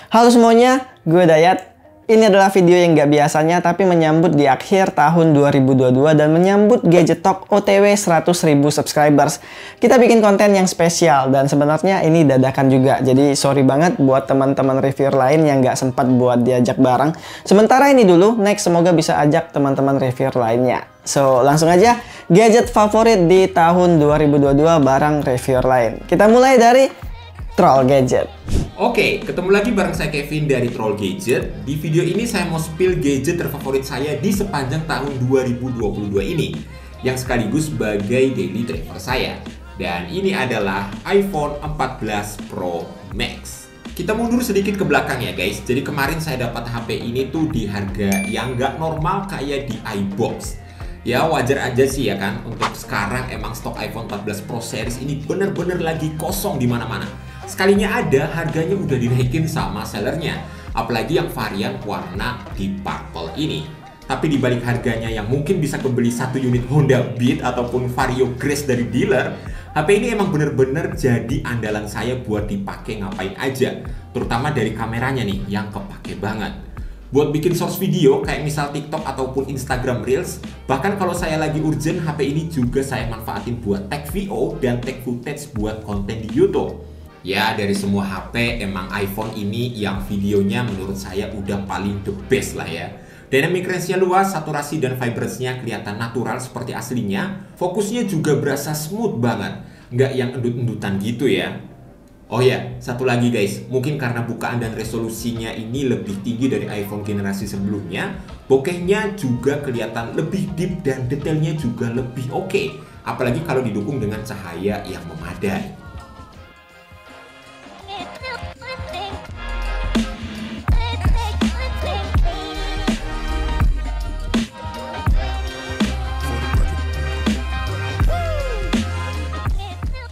Halo semuanya, gue Dayat. Ini adalah video yang gak biasanya tapi menyambut di akhir tahun 2022 dan menyambut Gadget Talk OTW 100.000 subscribers. Kita bikin konten yang spesial dan sebenarnya ini dadakan juga. Jadi sorry banget buat teman-teman reviewer lain yang gak sempat buat diajak bareng. Sementara ini dulu, next semoga bisa ajak teman-teman reviewer lainnya. So langsung aja, gadget favorit di tahun 2022 bareng reviewer lain. Kita mulai dari Troll Gadget. Oke, ketemu lagi bareng saya Kevin dari Troll Gadget. Di video ini saya mau spill gadget terfavorit saya di sepanjang tahun 2022 ini, yang sekaligus sebagai daily driver saya. Dan ini adalah iPhone 14 Pro Max. Kita mundur sedikit ke belakang ya guys. Jadi kemarin saya dapat HP ini tuh di harga yang nggak normal kayak di iBox. Ya wajar aja sih ya kan, untuk sekarang emang stok iPhone 14 Pro Series ini bener-bener lagi kosong di mana-mana. Sekalinya ada, harganya udah dinaikin sama sellernya. Apalagi yang varian warna deep purple ini. Tapi dibalik harganya yang mungkin bisa kebeli satu unit Honda Beat ataupun Vario Grace dari dealer, HP ini emang bener-bener jadi andalan saya buat dipakai ngapain aja. Terutama dari kameranya nih, yang kepake banget. Buat bikin source video kayak misal TikTok ataupun Instagram Reels. Bahkan kalau saya lagi urgent, HP ini juga saya manfaatin buat tag VO dan tag footage buat konten di YouTube. Ya, dari semua HP, emang iPhone ini yang videonya menurut saya udah paling the best lah ya. Dynamic range-nya luas, saturasi dan vibrance-nya kelihatan natural seperti aslinya. Fokusnya juga berasa smooth banget, nggak yang endut-endutan gitu ya. Oh ya, satu lagi guys, mungkin karena bukaan dan resolusinya ini lebih tinggi dari iPhone generasi sebelumnya, bokehnya juga kelihatan lebih deep dan detailnya juga lebih oke. Apalagi kalau didukung dengan cahaya yang memadai.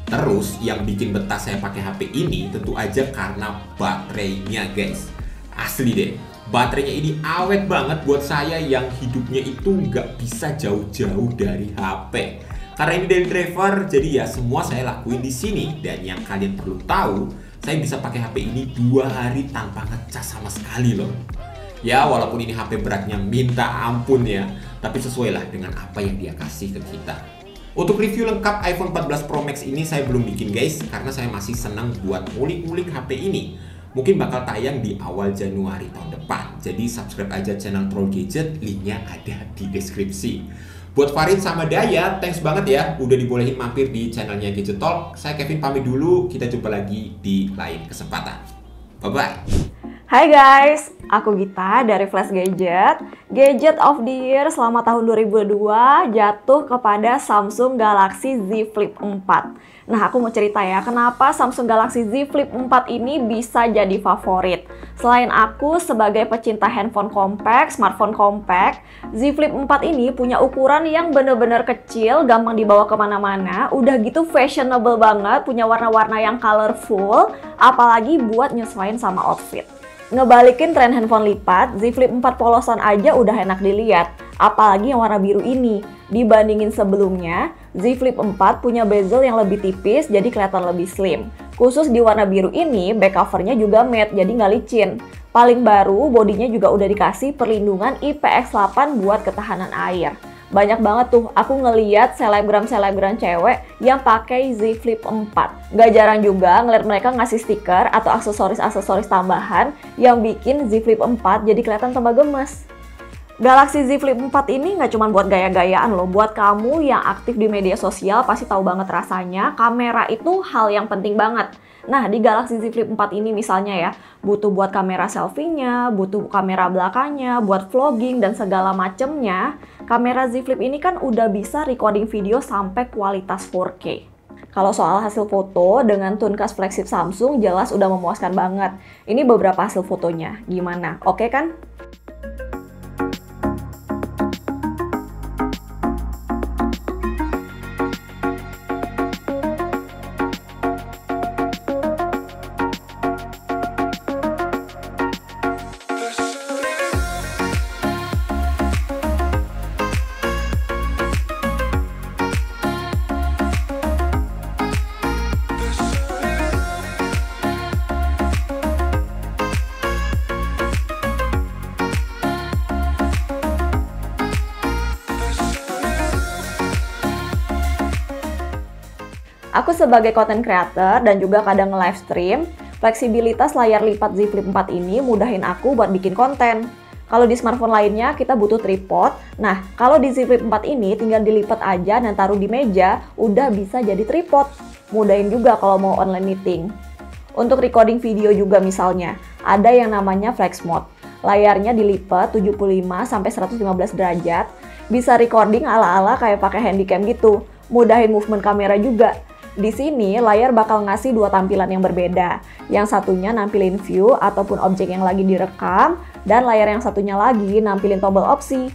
Terus yang bikin betah saya pakai HP ini tentu aja karena baterainya guys. Asli deh, baterainya ini awet banget buat saya yang hidupnya itu nggak bisa jauh-jauh dari HP. Karena ini daily driver, jadi ya semua saya lakuin di sini. Dan yang kalian perlu tahu, saya bisa pakai HP ini 2 hari tanpa ngecas sama sekali loh. Ya walaupun ini HP beratnya minta ampun ya, tapi sesuai lah dengan apa yang dia kasih ke kita. Untuk review lengkap iPhone 14 Pro Max ini saya belum bikin guys, karena saya masih senang buat ngulik-ngulik HP ini. Mungkin bakal tayang di awal Januari tahun depan. Jadi subscribe aja channel Troll Gadget, linknya ada di deskripsi. Buat Farid sama Daya, thanks banget ya udah dibolehin mampir di channelnya Gadget Talk. Saya Kevin pamit dulu, kita jumpa lagi di lain kesempatan. Bye-bye. Hai guys, aku Gita dari Flash Gadget. Gadget of the Year selama tahun 2022 jatuh kepada Samsung Galaxy Z Flip 4. Nah, aku mau cerita ya, kenapa Samsung Galaxy Z Flip 4 ini bisa jadi favorit. Selain aku sebagai pecinta handphone compact, smartphone compact, Z Flip 4 ini punya ukuran yang bener-bener kecil, gampang dibawa kemana-mana, udah gitu fashionable banget, punya warna-warna yang colorful, apalagi buat nyesuaiin sama outfit. Ngebalikin tren handphone lipat, Z Flip 4 polosan aja udah enak dilihat, apalagi yang warna biru ini. Dibandingin sebelumnya, Z Flip 4 punya bezel yang lebih tipis jadi kelihatan lebih slim. Khusus di warna biru ini, back covernya juga matte jadi nggak licin. Paling baru, bodinya juga udah dikasih perlindungan IPX8 buat ketahanan air. Banyak banget tuh aku ngeliat selebgram-selebgram cewek yang pakai Z Flip 4. Gak jarang juga ngeliat mereka ngasih stiker atau aksesoris-aksesoris tambahan yang bikin Z Flip 4 jadi kelihatan tambah gemes. Galaxy Z Flip 4 ini nggak cuma buat gaya-gayaan loh. Buat kamu yang aktif di media sosial pasti tahu banget rasanya kamera itu hal yang penting banget. Nah, di Galaxy Z Flip 4 ini misalnya ya, butuh buat kamera selfie-nya, butuh kamera belakangnya, buat vlogging dan segala macemnya. Kamera Z Flip ini kan udah bisa recording video sampai kualitas 4K. Kalau soal hasil foto dengan Tuncast flagship Samsung jelas udah memuaskan banget. Ini beberapa hasil fotonya. Gimana? Oke kan? Aku sebagai content creator dan juga kadang nge-live stream, fleksibilitas layar lipat Z Flip 4 ini mudahin aku buat bikin konten. Kalau di smartphone lainnya kita butuh tripod, nah kalau di Z Flip 4 ini tinggal dilipat aja dan taruh di meja, udah bisa jadi tripod. Mudahin juga kalau mau online meeting. Untuk recording video juga misalnya, ada yang namanya flex mode. Layarnya dilipat 75-115 derajat, bisa recording ala-ala kayak pakai handycam gitu. Mudahin movement kamera juga. Di sini layar bakal ngasih dua tampilan yang berbeda. Yang satunya nampilin view ataupun objek yang lagi direkam, dan layar yang satunya lagi nampilin tombol opsi.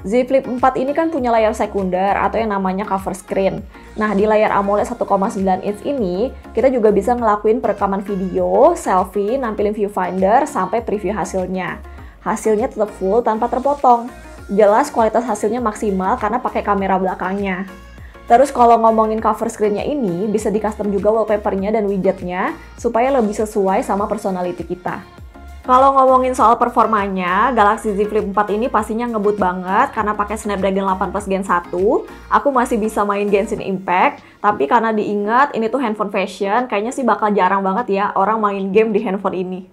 Z Flip 4 ini kan punya layar sekunder atau yang namanya cover screen. Nah, di layar AMOLED 1,9 inch ini, kita juga bisa ngelakuin perekaman video, selfie, nampilin viewfinder, sampai preview hasilnya. Hasilnya tetap full tanpa terpotong. Jelas kualitas hasilnya maksimal karena pakai kamera belakangnya. Terus kalau ngomongin cover screen-nya ini, bisa di custom juga wallpaper-nya dan widget-nya supaya lebih sesuai sama personality kita. Kalau ngomongin soal performanya, Galaxy Z Flip 4 ini pastinya ngebut banget karena pakai Snapdragon 8 Plus Gen 1. Aku masih bisa main Genshin Impact, tapi karena diingat ini tuh handphone fashion, kayaknya sih bakal jarang banget ya orang main game di handphone ini.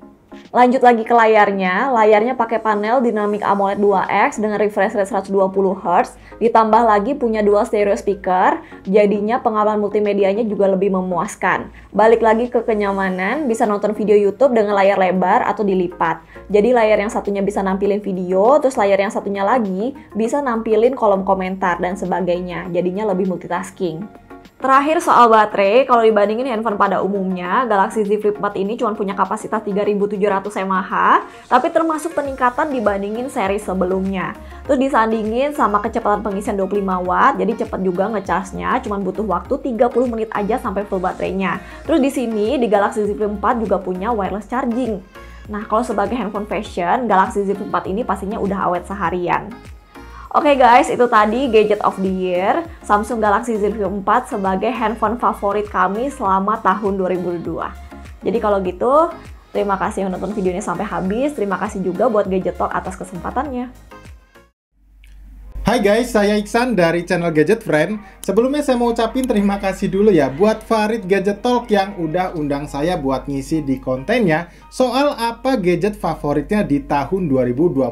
Lanjut lagi ke layarnya pakai panel Dynamic AMOLED 2X dengan refresh rate 120Hz, ditambah lagi punya dual stereo speaker, jadinya pengalaman multimedianya juga lebih memuaskan. Balik lagi ke kenyamanan, bisa nonton video YouTube dengan layar lebar atau dilipat. Jadi layar yang satunya bisa nampilin video, terus layar yang satunya lagi bisa nampilin kolom komentar dan sebagainya, jadinya lebih multitasking. Terakhir soal baterai, kalau dibandingin handphone pada umumnya, Galaxy Z Flip 4 ini cuma punya kapasitas 3700 mAh, tapi termasuk peningkatan dibandingin seri sebelumnya. Terus disandingin sama kecepatan pengisian 25 Watt, jadi cepat juga ngecasnya, cuma butuh waktu 30 menit aja sampai full baterainya. Terus di sini di Galaxy Z Flip 4 juga punya wireless charging. Nah, kalau sebagai handphone fashion, Galaxy Z Flip 4 ini pastinya udah awet seharian. Oke guys, itu tadi Gadget of the Year, Samsung Galaxy Z Flip 4 sebagai handphone favorit kami selama tahun 2022. Jadi kalau gitu, terima kasih yang nonton videonya sampai habis, terima kasih juga buat Gadget Talk atas kesempatannya. Hai guys, saya Iksan dari channel Gadget Friend. Sebelumnya saya mau ucapin terima kasih dulu ya buat Farid Gadget Talk yang udah undang saya buat ngisi di kontennya soal apa gadget favoritnya di tahun 2022.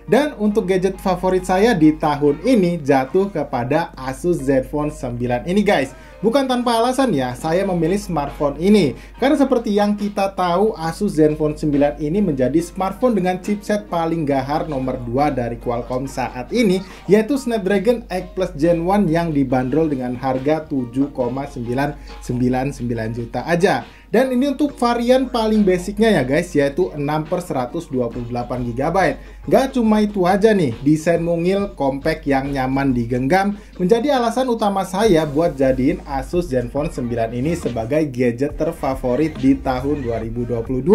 Dan untuk gadget favorit saya di tahun ini jatuh kepada Asus Zenfone 9 ini guys. Bukan tanpa alasan ya, saya memilih smartphone ini. Karena seperti yang kita tahu, Asus Zenfone 9 ini menjadi smartphone dengan chipset paling gahar nomor 2 dari Qualcomm saat ini, yaitu Snapdragon 8 Plus Gen 1 yang dibanderol dengan harga 7,999 juta aja. Dan ini untuk varian paling basicnya ya guys, yaitu 6/128 GB. Gak cuma itu aja nih, desain mungil, compact yang nyaman digenggam menjadi alasan utama saya buat jadiin Asus Zenfone 9 ini sebagai gadget terfavorit di tahun 2022.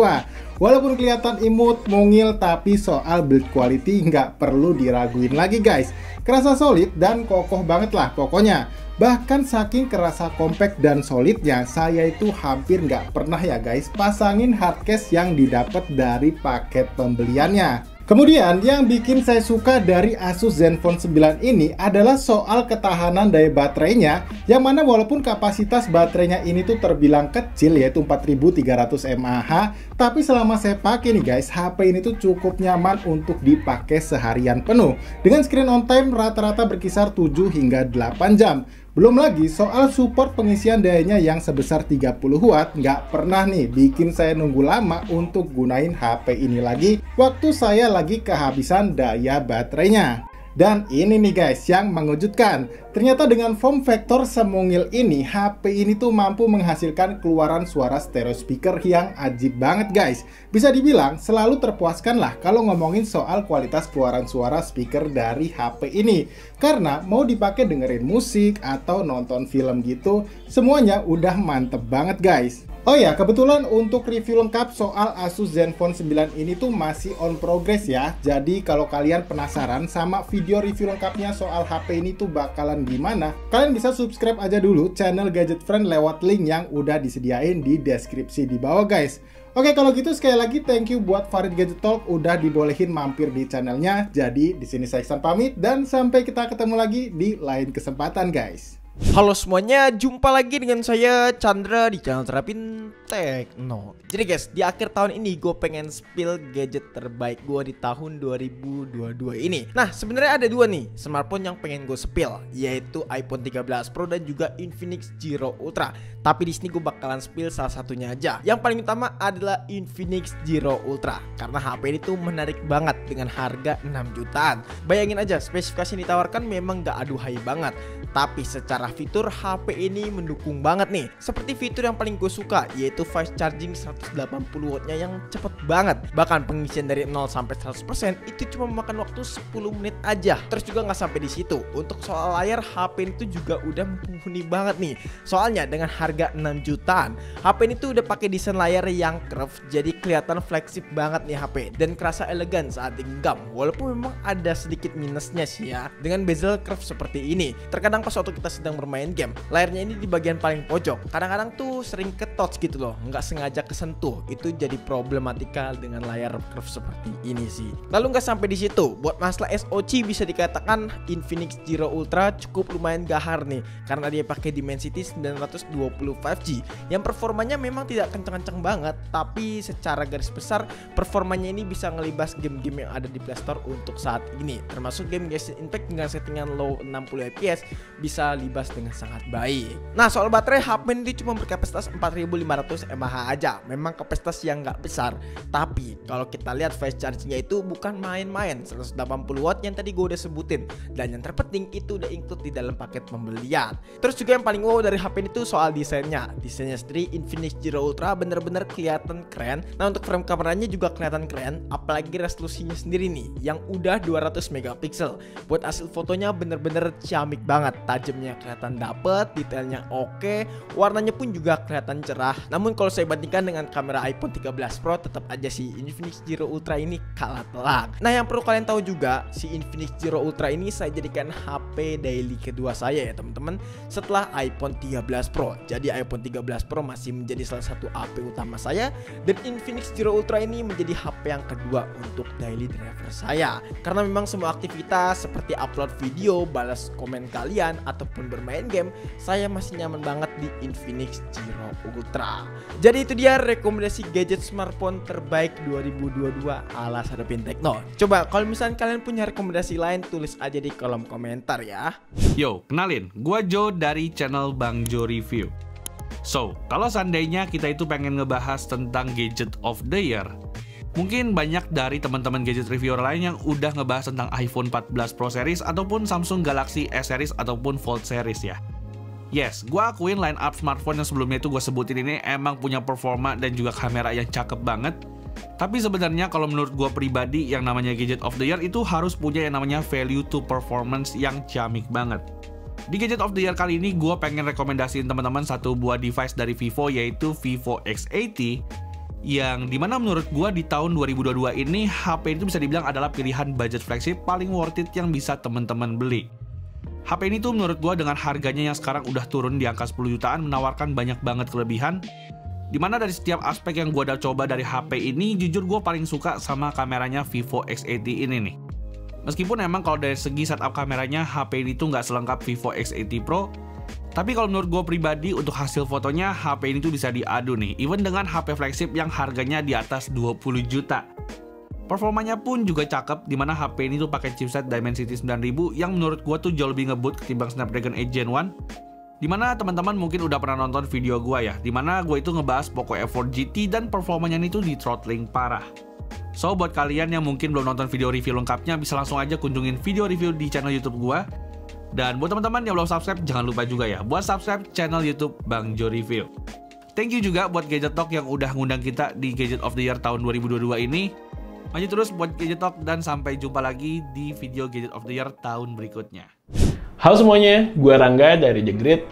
Walaupun kelihatan imut, mungil, tapi soal build quality nggak perlu diraguin lagi guys. Kerasa solid dan kokoh banget lah pokoknya. Bahkan saking kerasa compact dan solidnya, saya itu hampir nggak pernah ya guys pasangin hardcase yang didapat dari paket pembeliannya. Kemudian yang bikin saya suka dari Asus Zenfone 9 ini adalah soal ketahanan daya baterainya, yang mana walaupun kapasitas baterainya ini tuh terbilang kecil yaitu 4300 mAh, tapi selama saya pakai nih guys, HP ini tuh cukup nyaman untuk dipakai seharian penuh dengan screen on time rata-rata berkisar 7 hingga 8 jam. Belum lagi soal support pengisian dayanya yang sebesar 30 Watt, nggak pernah nih bikin saya nunggu lama untuk gunain HP ini lagi waktu saya lagi kehabisan daya baterainya. Dan ini nih guys yang mengejutkan, ternyata dengan form factor semungil ini, HP ini tuh mampu menghasilkan keluaran suara stereo speaker yang ajib banget guys. Bisa dibilang selalu terpuaskan lah kalau ngomongin soal kualitas keluaran suara speaker dari HP ini. Karena mau dipakai dengerin musik atau nonton film gitu, semuanya udah mantep banget guys. Oh ya, kebetulan untuk review lengkap soal Asus Zenfone 9 ini tuh masih on progress ya. Jadi kalau kalian penasaran sama video review lengkapnya soal HP ini tuh bakalan gimana, kalian bisa subscribe aja dulu channel Gadget Friend lewat link yang udah disediain di deskripsi di bawah guys. Oke, kalau gitu sekali lagi thank you buat Farid Gadget Talk udah dibolehin mampir di channelnya. Jadi di sini saya Iksan pamit dan sampai kita ketemu lagi di lain kesempatan guys. Halo semuanya, jumpa lagi dengan saya Chandra di channel Terapin Tekno. Jadi guys, di akhir tahun ini gue pengen spill gadget terbaik gue di tahun 2022 ini. Nah, sebenarnya ada dua nih smartphone yang pengen gue spill, yaitu iPhone 13 Pro dan juga Infinix Giro Ultra. Tapi di sini gue bakalan spill salah satunya aja. Yang paling utama adalah Infinix Giro Ultra, karena HP ini tuh menarik banget dengan harga 6 jutaan. Bayangin aja, spesifikasi yang ditawarkan memang gak aduhai banget, tapi secara fitur HP ini mendukung banget nih. Seperti fitur yang paling gue suka, yaitu fast charging 180 wattnya yang cepet banget. Bahkan pengisian dari 0 sampai 100% itu cuma memakan waktu 10 menit aja. Terus juga nggak sampai di situ. Untuk soal layar, HP itu juga udah mumpuni banget nih. Soalnya dengan harga 6 jutaan, HP ini tuh udah pakai desain layar yang curve, jadi kelihatan flagship banget nih HP dan kerasa elegan saat digenggam. Walaupun memang ada sedikit minusnya sih ya, dengan bezel curve seperti ini. Terkadang pas waktu kita sedang bermain game, layarnya ini di bagian paling pojok. Kadang-kadang tuh sering ke touch gitu loh, nggak sengaja kesentuh. Itu jadi problematika dengan layar curve seperti ini sih. Lalu nggak sampai di situ, buat masalah SoC bisa dikatakan Infinix Giro Ultra cukup lumayan gahar nih, karena dia pakai Dimensity 925G yang performanya memang tidak kenceng-kenceng banget, tapi secara garis besar performanya ini bisa ngelibas game-game yang ada di Play Store untuk saat ini, termasuk game Genshin Impact dengan settingan low 60 fps bisa libas dengan sangat baik. Nah, soal baterai, HP ini cuma berkapasitas 4500 mAh aja. Memang kapasitas yang nggak besar, tapi kalau kita lihat fast chargingnya itu bukan main-main, 180 watt yang tadi gue udah sebutin. Dan yang terpenting itu udah include di dalam paket pembelian. Terus juga yang paling wow dari HP ini tuh soal desainnya. Desainnya sendiri Infinix Giro Ultra bener-bener kelihatan keren. Nah, untuk frame kameranya juga kelihatan keren, apalagi resolusinya sendiri nih yang udah 200 megapiksel. Buat hasil fotonya bener-bener ciamik banget. Tajamnya kelihatan dapet, detailnya oke, warnanya pun juga kelihatan cerah. Namun kalau saya bandingkan dengan kamera iPhone 13 Pro, tetap aja si Infinix Giro Ultra ini kalah telak. Nah, yang perlu kalian tahu juga, si Infinix Giro Ultra ini saya jadikan HP daily kedua saya ya teman-teman, setelah iPhone 13 Pro. Jadi iPhone 13 Pro masih menjadi salah satu HP utama saya, dan Infinix Giro Ultra ini menjadi HP yang kedua untuk daily driver saya. Karena memang semua aktivitas seperti upload video, balas komen kalian, ataupun bermain game, saya masih nyaman banget di Infinix Giro Ultra. Jadi itu dia rekomendasi gadget smartphone terbaik 2022 ala Terapin Tekno. Coba kalau misalnya kalian punya rekomendasi lain, tulis aja di kolom komentar ya. Yo, kenalin, gua Joe dari channel Bang Jo Review. So, kalau seandainya kita itu pengen ngebahas tentang gadget of the year, mungkin banyak dari teman-teman gadget reviewer lain yang udah ngebahas tentang iPhone 14 Pro Series ataupun Samsung Galaxy S Series ataupun Fold Series ya. Yes, gue akuin line up smartphone yang sebelumnya itu gue sebutin ini emang punya performa dan juga kamera yang cakep banget. Tapi sebenarnya kalau menurut gue pribadi, yang namanya gadget of the year itu harus punya yang namanya value to performance yang ciamik banget. Di gadget of the year kali ini gue pengen rekomendasiin teman-teman satu buah device dari Vivo, yaitu Vivo X80, yang dimana menurut gue di tahun 2022 ini HP itu bisa dibilang adalah pilihan budget flagship paling worth it yang bisa teman-teman beli. HP ini tuh menurut gue dengan harganya yang sekarang udah turun di angka 10 jutaan menawarkan banyak banget kelebihan, dimana dari setiap aspek yang gue udah coba dari HP ini, jujur gue paling suka sama kameranya Vivo X80 ini nih. Meskipun emang kalau dari segi setup kameranya HP ini tuh nggak selengkap Vivo X80 Pro, tapi kalau menurut gue pribadi untuk hasil fotonya HP ini tuh bisa diadu nih, even dengan HP flagship yang harganya di atas 20 juta. Performanya pun juga cakep, dimana HP ini tuh pakai chipset Dimensity 9000 yang menurut gue tuh jauh lebih ngebut ketimbang Snapdragon 8 Gen 1. Dimana teman-teman mungkin udah pernah nonton video gue ya, dimana gue itu ngebahas Poco F4 GT dan performanya ini tuh di throttling parah. So buat kalian yang mungkin belum nonton video review lengkapnya, bisa langsung aja kunjungin video review di channel YouTube gue. Dan buat teman-teman yang belum subscribe, jangan lupa juga ya buat subscribe channel YouTube Bang Jo Review. Thank you juga buat Gadget Talk yang udah ngundang kita di Gadget of the Year tahun 2022 ini. Maju terus buat Gadget Talk dan sampai jumpa lagi di video Gadget of the Year tahun berikutnya. Halo semuanya, gue Rangga dari The Grid.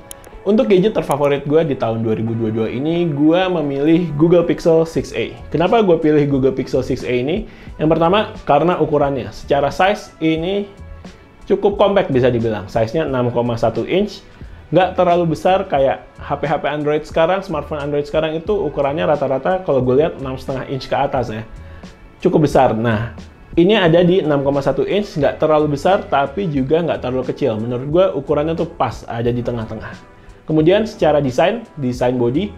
Untuk gadget terfavorit gue di tahun 2022 ini, gue memilih Google Pixel 6a. Kenapa gue pilih Google Pixel 6a ini? Yang pertama, karena ukurannya. Secara size, ini cukup compact bisa dibilang. Size-nya 6,1 inch. Nggak terlalu besar kayak HP-HP Android sekarang, smartphone Android sekarang itu ukurannya rata-rata kalau gue lihat 6,5 inch ke atas ya. Cukup besar. Nah, Ini ada di 6,1 inch, nggak terlalu besar tapi juga nggak terlalu kecil. Menurut gue ukurannya tuh pas, ada di tengah-tengah. Kemudian secara desain body,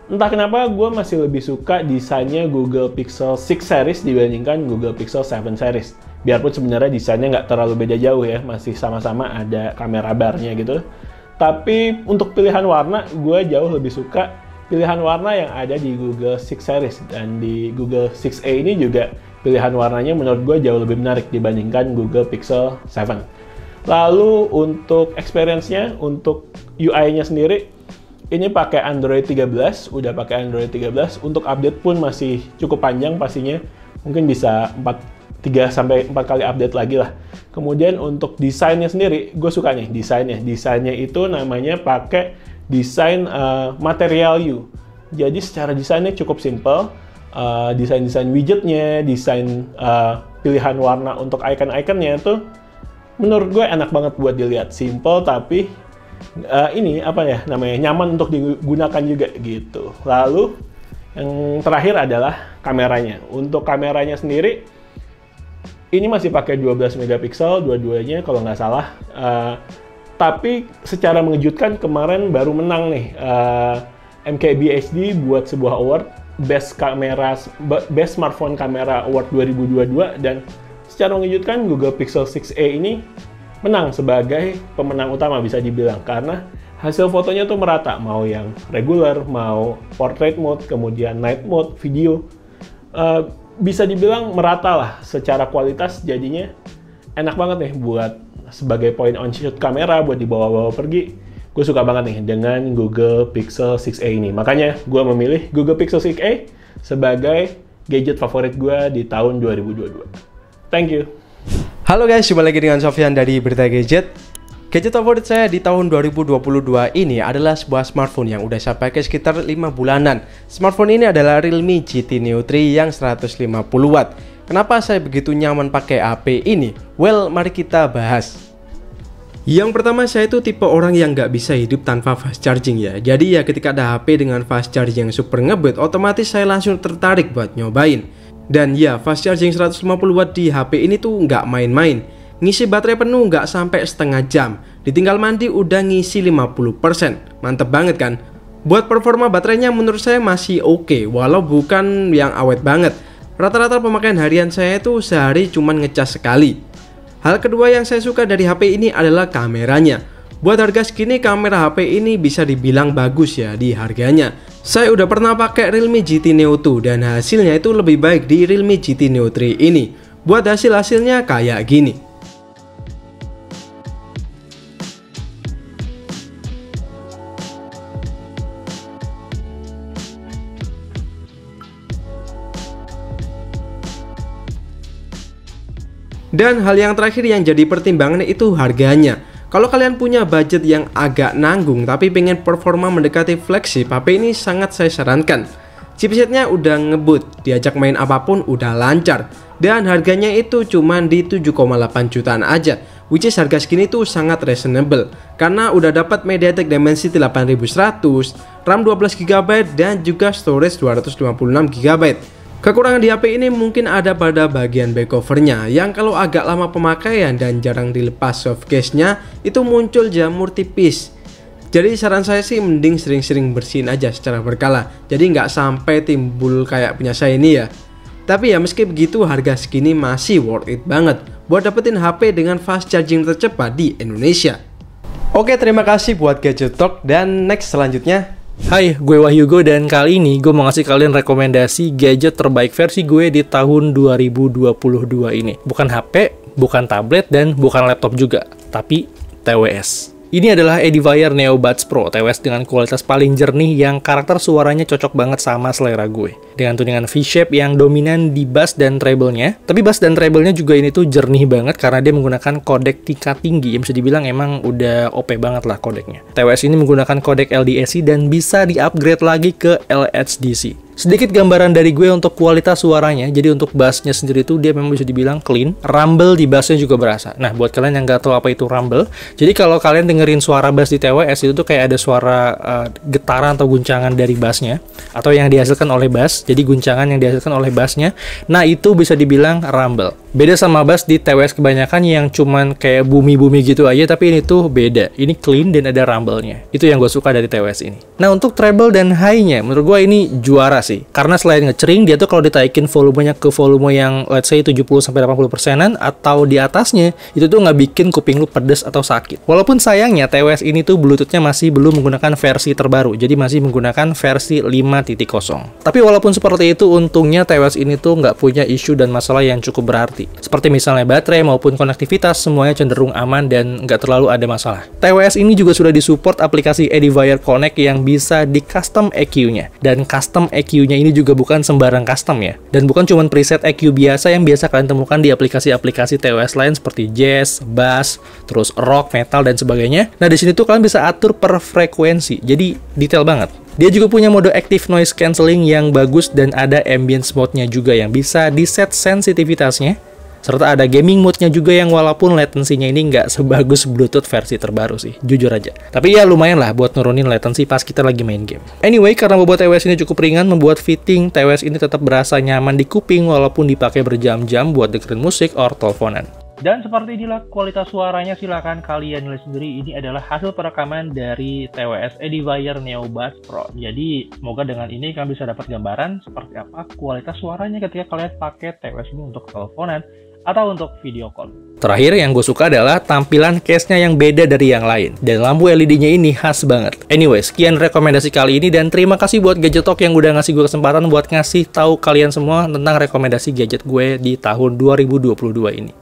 entah kenapa gue masih lebih suka desainnya Google Pixel 6 series dibandingkan Google Pixel 7 series. Biarpun sebenarnya desainnya nggak terlalu beda jauh ya, masih sama-sama ada kamera barnya gitu. Tapi untuk pilihan warna, gue jauh lebih suka pilihan warna yang ada di Google 6 series. Dan di Google 6a ini juga pilihan warnanya menurut gue jauh lebih menarik dibandingkan Google Pixel 7. Lalu untuk experience-nya, untuk UI-nya sendiri, ini pakai Android 13, udah pakai Android 13. Untuk update pun masih cukup panjang pastinya, mungkin bisa 3-4 kali update lagi lah. Kemudian untuk desainnya sendiri, gue suka nih desainnya. Desainnya itu namanya pakai desain Material You. Jadi secara desainnya cukup simple. Desain widgetnya, desain pilihan warna untuk icon-iconnya itu menurut gue enak banget buat dilihat. Simple tapi ini apa ya namanya, nyaman untuk digunakan juga gitu. Lalu yang terakhir adalah kameranya. Untuk kameranya sendiri ini masih pakai 12 megapiksel dua-duanya kalau nggak salah. Tapi secara mengejutkan kemarin baru menang nih MKBHD buat sebuah award Best Smartphone Camera Award 2022, dan secara mengejutkan Google Pixel 6a ini menang sebagai pemenang utama bisa dibilang, karena hasil fotonya tuh merata, mau yang regular, mau portrait mode, kemudian night mode, video, bisa dibilang merata lah secara kualitas. Jadinya enak banget nih buat sebagai point on shoot kamera buat dibawa-bawa pergi. Gue suka banget nih dengan Google Pixel 6a ini. Makanya gue memilih Google Pixel 6a sebagai gadget favorit gue di tahun 2022. Thank you. Halo guys, jumpa lagi dengan Sofyan dari Berita Gadget. Gadget favorit saya di tahun 2022 ini adalah sebuah smartphone yang udah saya pakai sekitar 5 bulanan. Smartphone ini adalah Realme GT Neo 3 yang 150 watt. Kenapa saya begitu nyaman pakai HP ini? Well, mari kita bahas. Yang pertama, saya itu tipe orang yang nggak bisa hidup tanpa fast charging ya. Jadi ya ketika ada HP dengan fast charging yang super ngebet, otomatis saya langsung tertarik buat nyobain. Dan ya, fast charging 150 watt di HP ini tuh nggak main-main. Ngisi baterai penuh nggak sampai setengah jam. Ditinggal mandi udah ngisi 50%. Mantep banget kan? Buat performa baterainya menurut saya masih oke, walau bukan yang awet banget. Rata-rata pemakaian harian saya itu sehari cuman ngecas sekali. Hal kedua yang saya suka dari HP ini adalah kameranya. Buat harga segini, kamera HP ini bisa dibilang bagus ya di harganya. Saya udah pernah pakai Realme GT Neo 2 dan hasilnya itu lebih baik di Realme GT Neo 3 ini. Buat hasilnya kayak gini. Dan hal yang terakhir yang jadi pertimbangan itu harganya. Kalau kalian punya budget yang agak nanggung tapi pengen performa mendekati flagship, HP ini sangat saya sarankan. Chipsetnya udah ngebut, diajak main apapun udah lancar, dan harganya itu cuman di 7,8 jutaan aja, which is harga segini tuh sangat reasonable karena udah dapat MediaTek Dimensity 8100, RAM 12GB dan juga storage 256GB. Kekurangan di HP ini mungkin ada pada bagian back covernya yang kalau agak lama pemakaian dan jarang dilepas soft case-nya itu muncul jamur tipis. Jadi saran saya sih mending sering-sering bersihin aja secara berkala, jadi nggak sampai timbul kayak punya saya ini ya. Tapi ya meski begitu harga segini masih worth it banget buat dapetin HP dengan fast charging tercepat di Indonesia. Oke, terima kasih buat Gadget Talk, dan next selanjutnya. Hai, gue Wahyugo dan kali ini gue mau ngasih kalian rekomendasi gadget terbaik versi gue di tahun 2022 ini. Bukan HP, bukan tablet, dan bukan laptop juga, tapi TWS. Ini adalah Edifier Neo Buds Pro TWS dengan kualitas paling jernih yang karakter suaranya cocok banget sama selera gue. Dengan tuningan V-shape yang dominan di bass dan treble-nya. Tapi bass dan treble-nya juga ini tuh jernih banget karena dia menggunakan kodek tingkat tinggi. Yang bisa dibilang emang udah OP banget lah kodeknya. TWS ini menggunakan kodek LDAC dan bisa di-upgrade lagi ke LHDC. Sedikit gambaran dari gue untuk kualitas suaranya. Jadi untuk bassnya sendiri tuh dia memang bisa dibilang clean. Rumble di bassnya juga berasa. Nah, buat kalian yang nggak tahu apa itu rumble, jadi kalau kalian dengerin suara bass di TWS itu tuh kayak ada suara getaran atau guncangan dari bassnya, atau yang dihasilkan oleh bass. Jadi guncangan yang dihasilkan oleh bassnya. Nah, itu bisa dibilang rumble. Beda sama bass di TWS kebanyakan yang cuman kayak bumi-bumi gitu aja, tapi ini tuh beda. Ini clean dan ada rumble-nya. Itu yang gue suka dari TWS ini. Nah, untuk treble dan high-nya, menurut gue ini juara sih. Karena selain ngecering, dia tuh kalau ditaikin volumenya ke volume yang let's say 70-80%-an atau di atasnya, itu tuh nggak bikin kuping lu pedes atau sakit. Walaupun sayangnya TWS ini tuh Bluetooth-nya masih belum menggunakan versi terbaru, jadi masih menggunakan versi 5.0. Tapi walaupun seperti itu, untungnya TWS ini tuh nggak punya isu dan masalah yang cukup berarti. Seperti misalnya baterai maupun konektivitas, semuanya cenderung aman dan nggak terlalu ada masalah. TWS ini juga sudah disupport aplikasi Edifier Connect yang bisa di custom EQ-nya. Dan custom EQ-nya ini juga bukan sembarang custom ya. Dan bukan cuma preset EQ biasa yang biasa kalian temukan di aplikasi-aplikasi TWS lain seperti jazz, bass, terus rock, metal, dan sebagainya. Nah, di sini tuh kalian bisa atur per frekuensi, jadi detail banget. Dia juga punya mode active noise cancelling yang bagus dan ada ambience mode-nya juga yang bisa di set sensitivitasnya. Serta ada gaming mode-nya juga yang walaupun latensinya ini nggak sebagus Bluetooth versi terbaru sih, jujur aja. Tapi ya lumayan lah buat nurunin latensi pas kita lagi main game. Anyway, karena bobot TWS ini cukup ringan, membuat fitting TWS ini tetap berasa nyaman di kuping walaupun dipakai berjam-jam buat dengerin musik or teleponan. Dan seperti inilah kualitas suaranya, silahkan kalian nilai sendiri. Ini adalah hasil perekaman dari TWS Edifier Neo Bass Pro. Jadi semoga dengan ini kalian bisa dapat gambaran seperti apa kualitas suaranya ketika kalian pakai TWS ini untuk teleponan atau untuk video call. Terakhir yang gue suka adalah tampilan case-nya yang beda dari yang lain. Dan lampu LED-nya ini khas banget. Anyway, sekian rekomendasi kali ini dan terima kasih buat Gadget Talk yang udah ngasih gue kesempatan buat ngasih tahu kalian semua tentang rekomendasi gadget gue di tahun 2022 ini.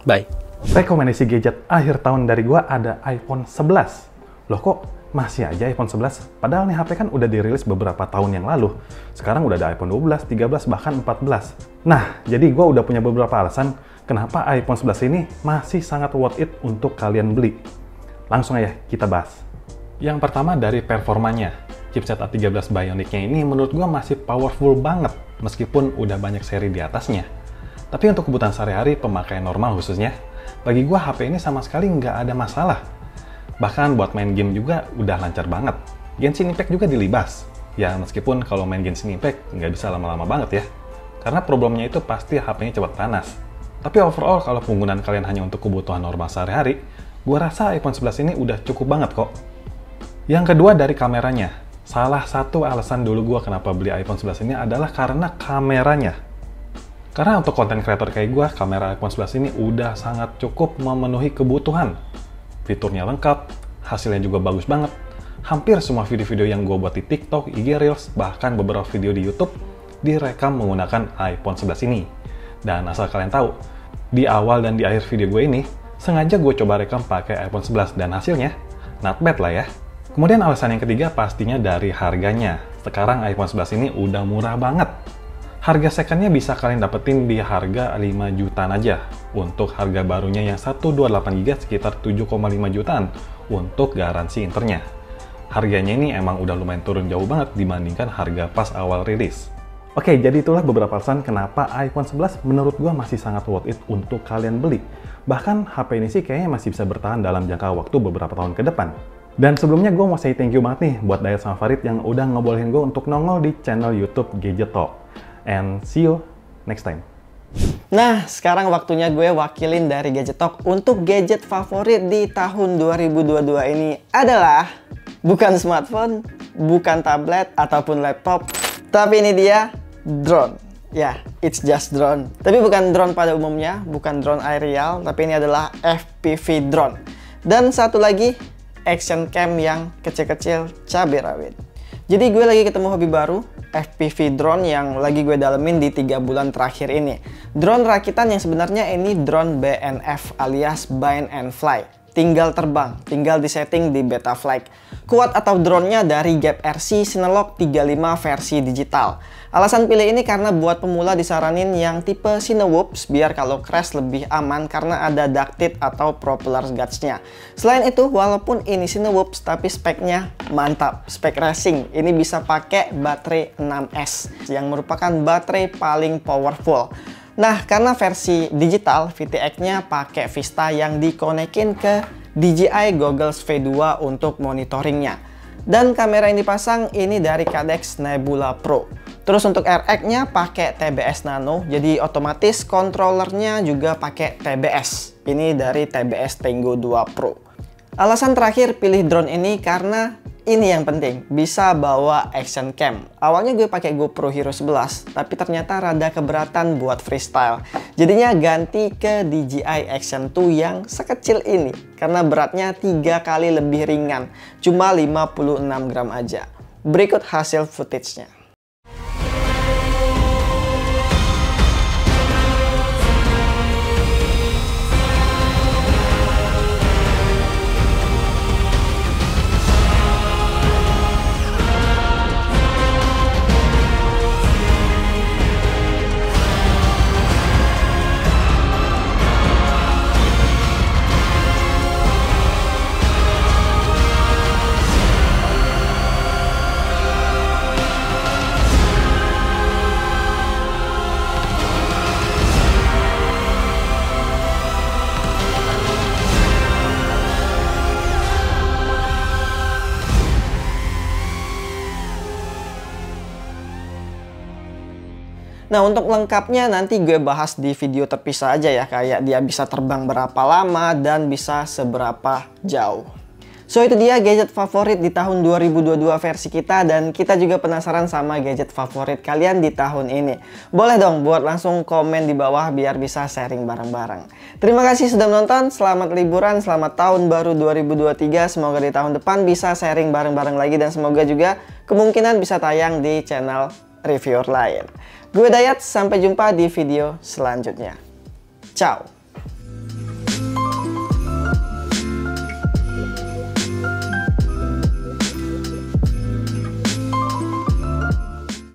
Bye. Rekomendasi gadget akhir tahun dari gua ada iPhone 11. Loh kok masih aja iPhone 11? Padahal nih HP kan udah dirilis beberapa tahun yang lalu. Sekarang udah ada iPhone 12, 13, bahkan 14. Nah, jadi gua udah punya beberapa alasan kenapa iPhone 11 ini masih sangat worth it untuk kalian beli. Langsung aja kita bahas. Yang pertama dari performanya. Chipset A13 Bionic-nya ini menurut gua masih powerful banget meskipun udah banyak seri di atasnya. Tapi untuk kebutuhan sehari-hari, pemakaian normal khususnya, bagi gua HP ini sama sekali nggak ada masalah. Bahkan buat main game juga udah lancar banget. Genshin Impact juga dilibas. Ya meskipun kalau main Genshin Impact nggak bisa lama-lama banget ya. Karena problemnya itu pasti HP-nya cepat panas. Tapi overall kalau penggunaan kalian hanya untuk kebutuhan normal sehari-hari, gua rasa iPhone 11 ini udah cukup banget kok. Yang kedua dari kameranya. Salah satu alasan dulu gua kenapa beli iPhone 11 ini adalah karena kameranya. Karena untuk konten kreator kayak gue, kamera iPhone 11 ini udah sangat cukup memenuhi kebutuhan. Fiturnya lengkap, hasilnya juga bagus banget. Hampir semua video-video yang gue buat di TikTok, IG Reels, bahkan beberapa video di YouTube, direkam menggunakan iPhone 11 ini. Dan asal kalian tahu, di awal dan di akhir video gue ini, sengaja gue coba rekam pakai iPhone 11 dan hasilnya not bad lah ya. Kemudian alasan yang ketiga pastinya dari harganya. Sekarang iPhone 11 ini udah murah banget. Harga secondnya bisa kalian dapetin di harga 5 jutaan aja. Untuk harga barunya yang 128GB sekitar 7,5 jutaan untuk garansi internya. Harganya ini emang udah lumayan turun jauh banget dibandingkan harga pas awal rilis. Oke, jadi itulah beberapa alasan kenapa iPhone 11 menurut gua masih sangat worth it untuk kalian beli. Bahkan HP ini sih kayaknya masih bisa bertahan dalam jangka waktu beberapa tahun ke depan. Dan sebelumnya gue mau say thank you banget nih buat Dayat sama Farid yang udah ngebolehin gue untuk nongol di channel YouTube Gadget Talk. And see you next time. Nah, sekarang waktunya gue wakilin dari Gadget Talk untuk gadget favorit di tahun 2022 ini adalah bukan smartphone, bukan tablet, ataupun laptop, tapi ini dia drone. Ya, it's just drone. Tapi bukan drone pada umumnya, bukan drone aerial, tapi ini adalah FPV drone. Dan satu lagi, action cam yang kecil-kecil cabai rawit. Jadi gue lagi ketemu hobi baru, FPV drone yang lagi gue dalemin di 3 bulan terakhir ini. Drone rakitan yang sebenarnya ini drone BNF alias Bind and Fly. Tinggal terbang, tinggal disetting di Betaflight. Kuat atau drone-nya dari Gap RC Cinelog 35 versi digital. Alasan pilih ini karena buat pemula disaranin yang tipe Cinewhoops biar kalau crash lebih aman karena ada ducted atau propeller guards-nya. Selain itu, walaupun ini Cinewhoops tapi speknya mantap, spek racing. Ini bisa pakai baterai 6S yang merupakan baterai paling powerful. Nah, karena versi digital, VTX-nya pakai Vista yang dikonekin ke DJI Goggles V2 untuk monitoringnya. Dan kamera yang dipasang ini dari Cadex Nebula Pro. Terus untuk RX-nya pakai TBS Nano, jadi otomatis controllernya juga pakai TBS. Ini dari TBS Tango 2 Pro. Alasan terakhir pilih drone ini karena ini yang penting, bisa bawa action cam. Awalnya gue pakai GoPro Hero 11, tapi ternyata rada keberatan buat freestyle. Jadinya ganti ke DJI Action 2 yang sekecil ini, karena beratnya 3 kali lebih ringan, cuma 56 gram aja. Berikut hasil footage-nya. Nah, untuk lengkapnya nanti gue bahas di video terpisah aja ya, kayak dia bisa terbang berapa lama dan bisa seberapa jauh. So, itu dia gadget favorit di tahun 2022 versi kita, dan kita juga penasaran sama gadget favorit kalian di tahun ini. Boleh dong buat langsung komen di bawah biar bisa sharing bareng-bareng. Terima kasih sudah menonton, selamat liburan, selamat tahun baru 2023. Semoga di tahun depan bisa sharing bareng-bareng lagi, dan semoga juga kemungkinan bisa tayang di channel reviewer lain. Gue Dayat, sampai jumpa di video selanjutnya. Ciao!